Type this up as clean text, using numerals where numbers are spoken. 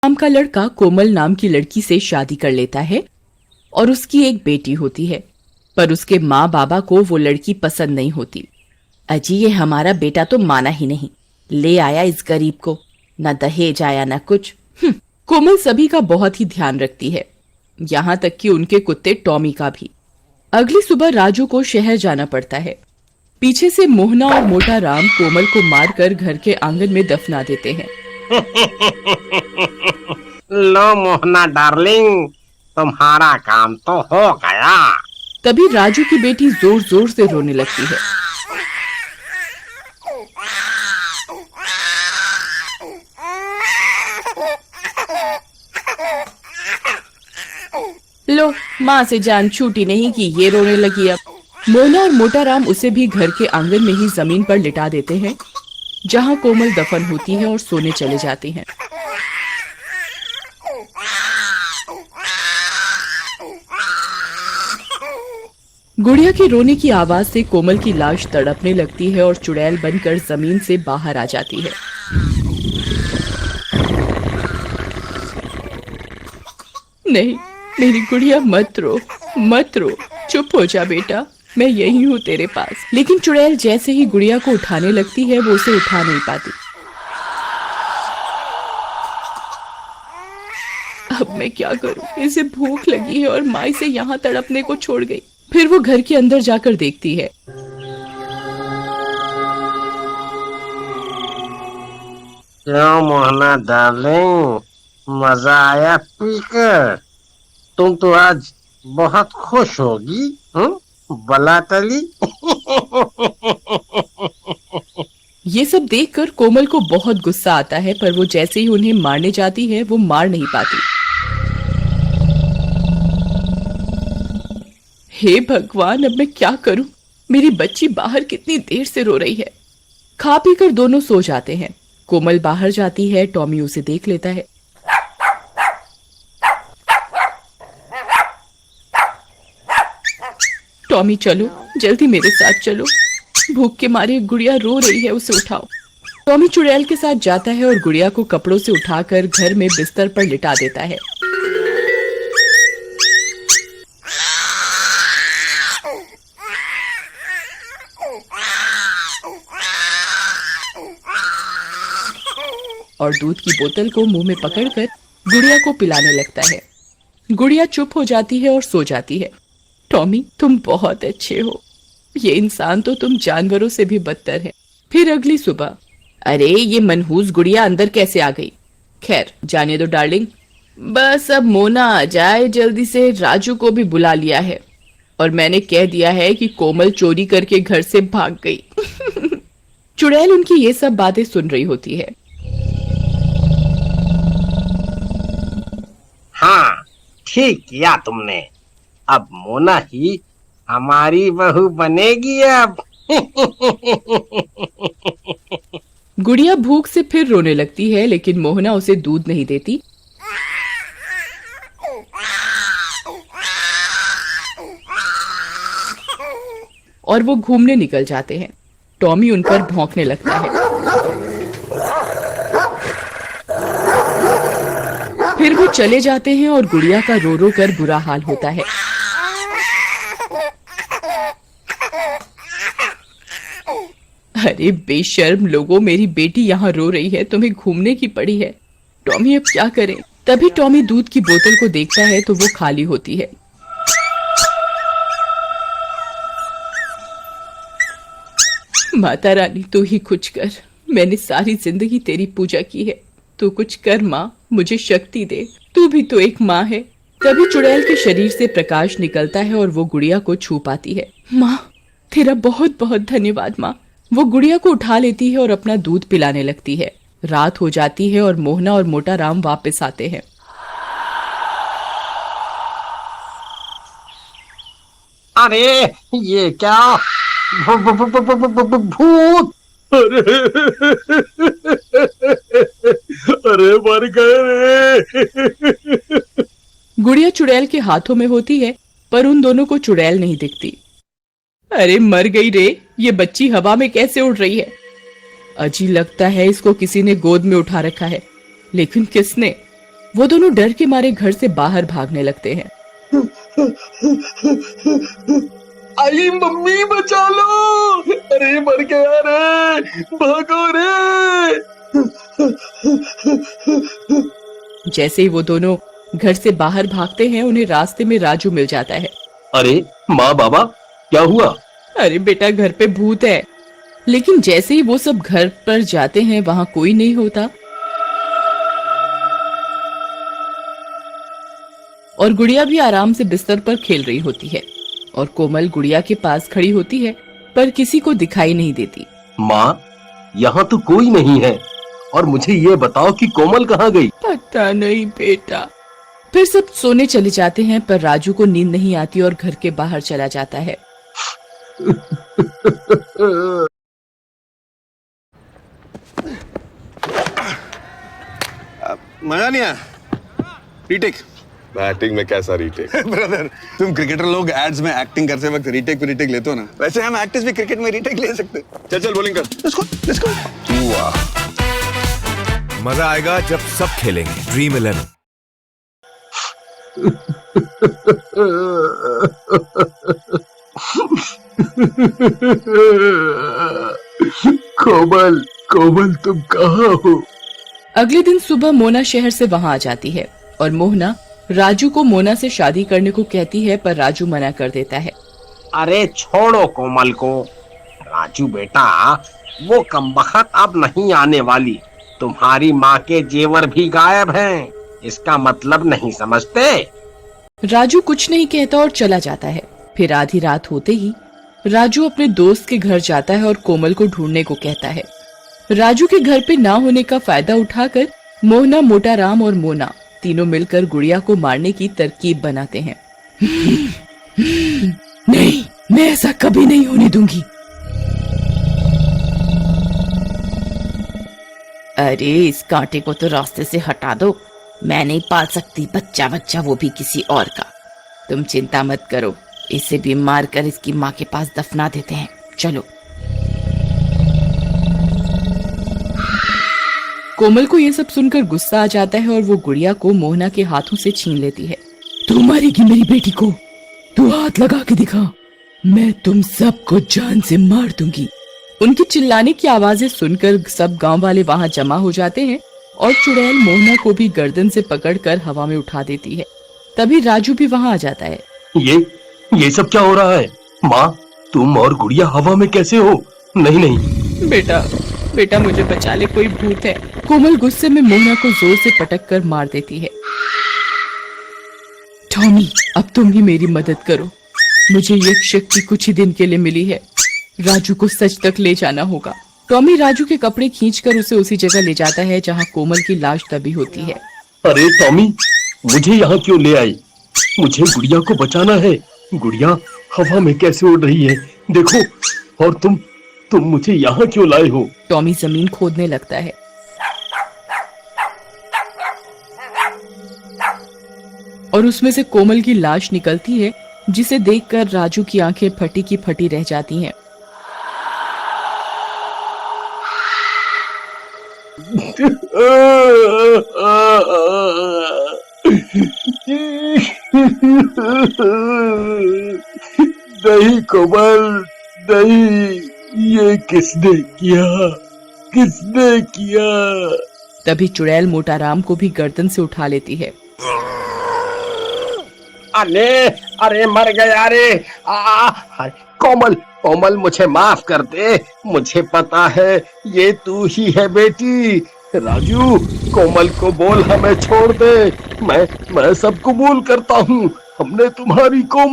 नाम का लड़का कोमल नाम की लड़की से शादी कर लेता है और उसकी एक बेटी होती है, पर उसके माँ बाबा को वो लड़की पसंद नहीं होती। अजी ये हमारा बेटा तो माना ही नहीं, ले आया इस गरीब को, न दहेज आया न कुछ। कोमल सभी का बहुत ही ध्यान रखती है, यहाँ तक कि उनके कुत्ते टॉमी का भी। अगली सुबह राजू को शहर जाना पड़ता है। पीछे से मोहना और मोटा राम कोमल को मारकर घर के आंगन में दफना देते हैं। लो मोहना डार्लिंग, तुम्हारा काम तो हो गया। तभी राजू की बेटी जोर जोर से रोने लगती है। लो, माँ से जान छूटी नहीं कि ये रोने लगी। अब मोहना और मोटा राम उसे भी घर के आंगन में ही जमीन पर लिटा देते हैं, जहाँ कोमल दफन होती है और सोने चले जाते हैं। गुड़िया के रोने की आवाज से कोमल की लाश तड़पने लगती है और चुड़ैल बनकर जमीन से बाहर आ जाती है। नहीं, मेरी गुड़िया मत रो, मत रो, चुप हो जा बेटा, मैं यही हूँ तेरे पास। लेकिन चुड़ैल जैसे ही गुड़िया को उठाने लगती है, वो उसे उठा नहीं पाती। अब मैं क्या करूँ, इसे भूख लगी है और माँ इसे यहाँ तड़पने को छोड़ गई। फिर वो घर के अंदर जाकर देखती है। क्यों मोहना डार्लिंग, मजा आया पीकर? तुम तो आज बहुत खुश होगी, बला तली। ये सब देखकर कोमल को बहुत गुस्सा आता है, पर वो जैसे ही उन्हें मारने जाती है, वो मार नहीं पाती। हे भगवान, अब मैं क्या करूं? मेरी बच्ची बाहर कितनी देर से रो रही है। खा पी कर दोनों सो जाते हैं। कोमल बाहर जाती है, टॉमी उसे देख लेता है। टॉमी चलो, जल्दी मेरे साथ चलो, भूख के मारे गुड़िया रो रही है, उसे उठाओ। टॉमी चुड़ैल के साथ जाता है और गुड़िया को कपड़ों से उठाकर घर में बिस्तर पर लिटा देता है। और दूध की बोतल को मुंह में पकड़कर गुड़िया को पिलाने लगता है। गुड़िया चुप हो जाती है और सो जाती है। टॉमी, तुम बहुत अच्छे हो, ये इंसान तो तुम जानवरों से भी बदतर है। फिर अगली सुबह, अरे ये मनहूस गुड़िया अंदर कैसे आ गई? खैर जाने दो डार्लिंग, बस अब मोना आ जाए जल्दी से। राजू को भी बुला लिया है और मैंने कह दिया है कि कोमल चोरी करके घर से भाग गई। चुड़ैल उनकी ये सब बातें सुन रही होती है। हाँ, ठीक किया तुमने, अब मोना ही हमारी बहू बनेगी अब। गुड़िया भूख से फिर रोने लगती है, लेकिन मोहना उसे दूध नहीं देती। और वो घूमने निकल जाते हैं। टॉमी उन पर भौंकने लगता है। फिर वो चले जाते हैं और गुड़िया का रो रो कर बुरा हाल होता है। अरे बेशर्म लोगों, मेरी बेटी यहाँ रो रही है, तुम्हें घूमने की पड़ी है। टॉमी अब क्या करें? तभी टॉमी दूध की बोतल को देखता है तो वो खाली होती है। माता रानी तू ही कुछ कर, मैंने सारी जिंदगी तेरी पूजा की है, तू कुछ कर माँ, मुझे शक्ति दे, तू भी तो एक माँ है। तभी चुड़ैल के शरीर से प्रकाश निकलता है और वो गुड़िया को छू पाती है। माँ, तेरा बहुत बहुत धन्यवाद माँ। वो गुड़िया को उठा लेती है और अपना दूध पिलाने लगती है। रात हो जाती है और मोहना और मोटा राम वापस आते हैं। अरे ये क्या? भूत! अरे मर गए रे। गुड़िया चुड़ैल के हाथों में होती है, पर उन दोनों को चुड़ैल नहीं दिखती। अरे मर गई रे, ये बच्ची हवा में कैसे उड़ रही है? अजी लगता है इसको किसी ने गोद में उठा रखा है, लेकिन किसने? वो दोनों डर के मारे घर से बाहर भागने लगते हैं। आई मम्मी बचा लो, अरे मर गया रे, भागो रे। जैसे ही वो दोनों घर से बाहर भागते हैं, उन्हें रास्ते में राजू मिल जाता है। अरे माँ बाबा क्या हुआ? अरे बेटा, घर पे भूत है। लेकिन जैसे ही वो सब घर पर जाते हैं, वहां कोई नहीं होता और गुड़िया भी आराम से बिस्तर पर खेल रही होती है और कोमल गुड़िया के पास खड़ी होती है पर किसी को दिखाई नहीं देती। माँ, यहाँ तो कोई नहीं है और मुझे ये बताओ कि कोमल कहाँ गई? पता नहीं बेटा। फिर सब सोने चले जाते हैं पर राजू को नींद नहीं आती और घर के बाहर चला जाता है। मजा नहीं आया। रीटेक। बैटिंग में कैसा रीटेक? ब्रदर, तुम क्रिकेटर लोग एड्स में एक्टिंग करते वक्त रीटेक लेते हो ना, वैसे हम एक्टर्स भी क्रिकेट में रीटेक ले सकते। चल बॉलिंग कर। Let's go. मजा आएगा जब सब खेलेंगे ड्रीम 11। कोमल, कोमल तुम कहाँ हो? अगले दिन सुबह मोना शहर से वहां आ जाती है और मोहना राजू को मोना से शादी करने को कहती है पर राजू मना कर देता है। अरे छोड़ो कोमल को। राजू बेटा, वो कमबख्त अब नहीं आने वाली। तुम्हारी माँ के जेवर भी गायब हैं। इसका मतलब नहीं समझते? राजू कुछ नहीं कहता और चला जाता है। फिर आधी रात होते ही राजू अपने दोस्त के घर जाता है और कोमल को ढूंढने को कहता है। राजू के घर पे ना होने का फायदा उठाकर मोहना, मोटा राम और मोना तीनों मिलकर गुड़िया को मारने की तरकीब बनाते हैं। नहीं, मैं ऐसा कभी नहीं होने दूंगी। अरे इस कांटे को तो रास्ते से हटा दो। मैं नहीं पाल सकती बच्चा, वो भी किसी और का। तुम चिंता मत करो, इसे भी मार कर इसकी माँ के पास दफना देते हैं। चलो। कोमल को ये सब सुनकर गुस्सा आ जाता है और वो गुड़िया को मोहना के हाथों से छीन लेती है। तू मारेगी मेरी बेटी को? तू हाथ लगा के दिखा, मैं तुम सबको जान से मार दूंगी। उनकी चिल्लाने की आवाजें सुनकर सब गांव वाले वहां जमा हो जाते हैं और चुड़ैल मोहना को भी गर्दन से पकड़कर हवा में उठा देती है। तभी राजू भी वहां आ जाता है। ये सब क्या हो रहा है? माँ, तुम और गुड़िया हवा में कैसे हो? नहीं। बेटा मुझे बचा ले, कोई भूत है। कोमल गुस्से में मोहना को जोर से पटक कर मार देती है। टॉमी, अब तुम ही मेरी मदद करो। मुझे ये शक्ति कुछ ही दिन के लिए मिली है। राजू को सच तक ले जाना होगा। टॉमी राजू के कपड़े खींचकर उसे उसी जगह ले जाता है जहां कोमल की लाश दबी होती है। अरे टॉमी, मुझे यहाँ क्यों ले आई? मुझे गुड़िया को बचाना है। गुड़िया हवा में कैसे उड़ रही है देखो। और तुम मुझे यहाँ क्यों लाए हो? टॉमी जमीन खोदने लगता है और उसमें से कोमल की लाश निकलती है, जिसे देखकर राजू की आंखें फटी की फटी रह जाती हैं। नहीं कोमल, नहीं। ये किसने किया? तभी चुड़ैल मोटा राम को भी गर्दन से उठा लेती है। अरे मर गया रे। कोमल मुझे माफ कर दे। मुझे पता है ये तू ही है बेटी। राजू, कोमल को बोल हमें छोड़ दे। मैं सब कबूल करता हूँ। हमने तुम्हारी कोमल